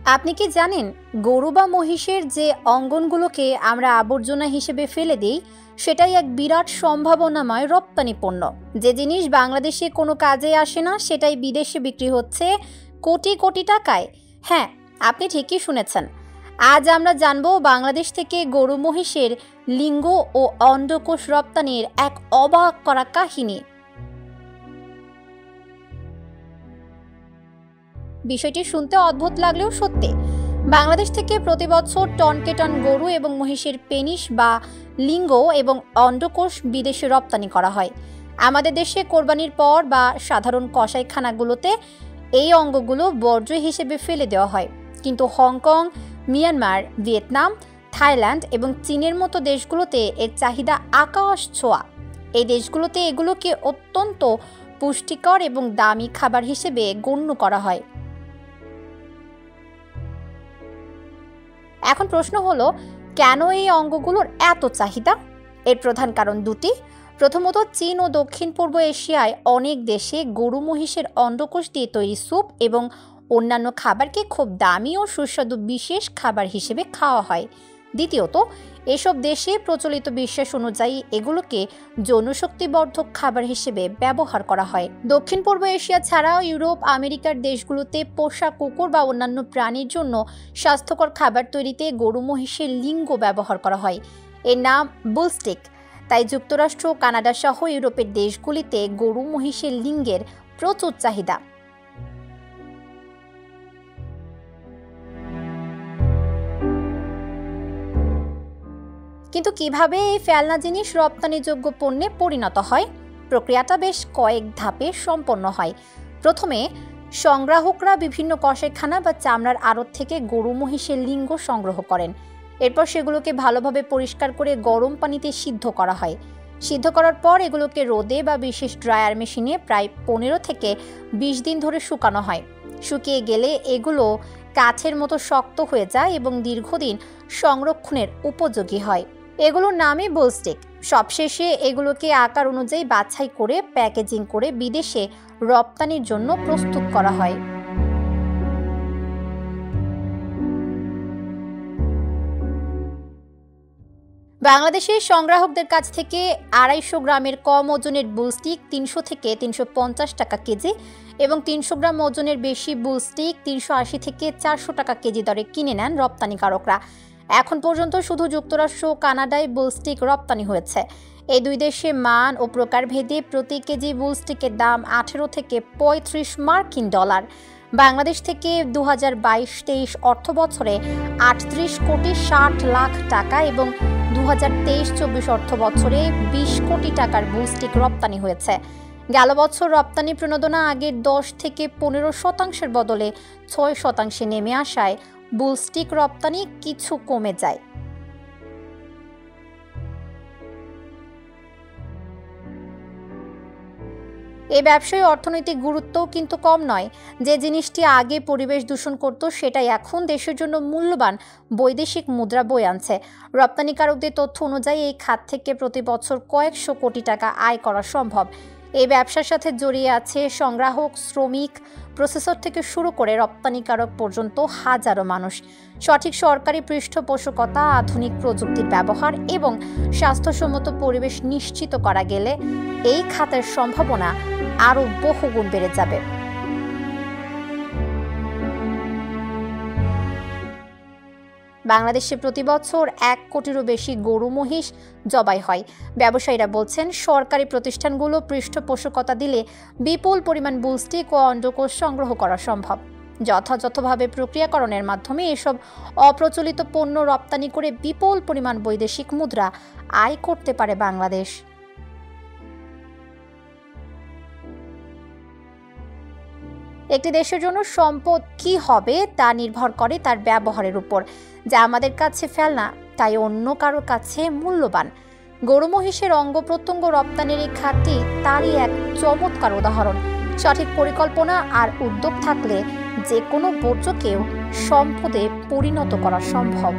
আপনি কি জানেন গরু বা মহিষের যে অঙ্গনগুলোকে আমরা আবর্জনা হিসেবে ফেলে দিই সেটাই এক বিরাট সম্ভাবনাময় রপ্তানি পণ্য। যে জিনিস বাংলাদেশে কোনো কাজে আসে না সেটাই বিদেশে বিক্রি হচ্ছে কোটি কোটি টাকায়। হ্যাঁ, আপনি ঠিকই শুনেছেন। আজ আমরা জানবো বাংলাদেশ থেকে গরু মহিষের লিঙ্গ ও অন্ডকোষ রপ্তানির এক অবাক করা কাহিনী। বিষয়টি শুনতে অদ্ভুত লাগলেও সত্যি। বাংলাদেশ থেকে প্রতি বছর টনকে টন গরু এবং মহিষের পেনিস বা লিঙ্গ এবং অন্ডকোষ বিদেশে রপ্তানি করা হয়। আমাদের দেশে কোরবানির পর বা সাধারণ কসাইখানাগুলোতে এই অঙ্গগুলো বর্জ্য হিসেবে ফেলে দেওয়া হয়, কিন্তু হংকং, মিয়ানমার, ভিয়েতনাম, থাইল্যান্ড এবং চীনের মতো দেশগুলোতে এর চাহিদা আকাশ ছোঁয়া। এই দেশগুলোতে এগুলোকে অত্যন্ত পুষ্টিকর এবং দামি খাবার হিসেবে গণ্য করা হয়। এখন প্রশ্ন হলো, কেন এই অঙ্গগুলোর এত চাহিদা? এর প্রধান কারণ দুটি। প্রথমত, চীন ও দক্ষিণ পূর্ব এশিয়ায় অনেক দেশে গরু মহিষের অন্ডকোষ দিয়ে তৈরি স্যুপ এবং অন্যান্য খাবারকে খুব দামি ও সুস্বাদু বিশেষ খাবার হিসেবে খাওয়া হয়। দ্বিতীয়ত, এসব দেশে প্রচলিত বিশ্বাস অনুযায়ী এগুলোকে যৌনশক্তিবর্ধক খাবার হিসেবে ব্যবহার করা হয়। দক্ষিণ পূর্ব এশিয়া ছাড়াও ইউরোপ, আমেরিকার দেশগুলোতে পোষা কুকুর বা অন্যান্য প্রাণীর জন্য স্বাস্থ্যকর খাবার তৈরিতে গরু মহিষের লিঙ্গ ব্যবহার করা হয়। এর নাম বুলস্টিক। তাই যুক্তরাষ্ট্র, কানাডা সহ ইউরোপের দেশগুলিতে গরু মহিষের লিঙ্গের প্রচুর চাহিদা। কিন্তু কিভাবে এই ফেলনা জিনিস রপ্তানিযোগ্য পণ্যে পরিণত হয়? প্রক্রিয়াটা বেশ কয়েক ধাপে সম্পন্ন হয়। প্রথমে সংগ্রাহকরা বিভিন্ন কসাইখানা বা চামড়ার আড়ত থেকে গরু মহিষের লিঙ্গ সংগ্রহ করেন। এরপর সেগুলোকে ভালোভাবে পরিষ্কার করে গরম পানিতে সিদ্ধ করা হয়। সিদ্ধ করার পর এগুলোকে রোদে বা বিশেষ ড্রায়ার মেশিনে প্রায় 15 থেকে 20 দিন ধরে শুকানো হয়। শুকিয়ে গেলে এগুলো কাঠের মতো শক্ত হয়ে যায় এবং দীর্ঘদিন সংরক্ষণের উপযোগী হয়। এগুলোর নামই বুলস্টিক। সবশেষে এগুলোকে আকার অনুযায়ী বাছাই করে প্যাকেজিং করে বিদেশে রপ্তানির জন্য প্রস্তুত করা হয়। বাংলাদেশের সংগ্রাহকদের কাছ থেকে 250 গ্রামের কম ওজনের বুলস্টিক 300 থেকে 350 টাকা কেজি এবং 300 গ্রাম ওজনের বেশি বুলস্টিক 380 থেকে 400 টাকা কেজি দরে কিনে নেন রপ্তানিকারকরা। এখন পর্যন্ত শুধু যুক্তরাষ্ট্র ও কানাডায় বুলস্টিক রপ্তানি হয়েছে। এই দুই দেশে মান ও প্রকারভেদে প্রতি কেজি বুলস্টিকের দাম 18 থেকে 35 মার্কিন ডলার। বাংলাদেশ থেকে 2022-23 অর্থ বছরে 38 কোটি 60 লাখ টাকা এবং 2023-24 অর্থ বছরে 20 কোটি টাকার বুলস্টিক রপ্তানি হয়েছে। গেল বছর রপ্তানি প্রণোদনা আগের 10 থেকে 15% বদলে 6% নেমে আসায় বুলস্টিক রপ্তানি কিছু কমে যায়। এই ব্যবসায় অর্থনৈতিক গুরুত্বও কিন্তু কম নয়। যে জিনিসটি আগে পরিবেশ দূষণ করত সেটাই এখন দেশের জন্য মূল্যবান বৈদেশিক মুদ্রা বয়ে আনছে। রপ্তানিকারকদের তথ্য অনুযায়ী এই খাত থেকে প্রতি বছর কয়েকশো কোটি টাকা আয় করা সম্ভব। এই ব্যবসার সাথে জড়িয়ে আছে সংগ্রাহক, শ্রমিক, প্রসেসর থেকে শুরু করে রপ্তানিকারক পর্যন্ত হাজারো মানুষ। সঠিক সরকারি পৃষ্ঠপোষকতা, আধুনিক প্রযুক্তির ব্যবহার এবং স্বাস্থ্যসম্মত পরিবেশ নিশ্চিত করা গেলে এই খাতের সম্ভাবনা আরও বহুগুণ বেড়ে যাবে। বাংলাদেশে প্রতি বছর 1 কোটিরও বেশি গরু মহিষ জবাই হয়। ব্যবসায়ীরা বলছেন, সরকারি প্রতিষ্ঠানগুলো পৃষ্ঠপোষকতা দিলে বিপুল পরিমাণ বুলস্টিক ও অন্ডকোষ সংগ্রহ করা সম্ভব। যথাযথভাবে প্রক্রিয়াকরণের মাধ্যমে এসব অপ্রচলিত পণ্য রপ্তানি করে বিপুল পরিমাণ বৈদেশিক মুদ্রা আয় করতে পারে বাংলাদেশ। একটি দেশের জন্য সম্পদ কি হবে তা নির্ভর করে তার ব্যবহারের উপর। যা আমাদের কাছে ফেলনা, তাই অন্য কারো কাছে মূল্যবান। গরু মহিষের অঙ্গ প্রত্যঙ্গ রপ্তানির এই খাতটি তারই এক চমৎকার উদাহরণ। সঠিক পরিকল্পনা আর উদ্যোগ থাকলে যে কোনো বর্জ্যকেও সম্পদে পরিণত করা সম্ভব।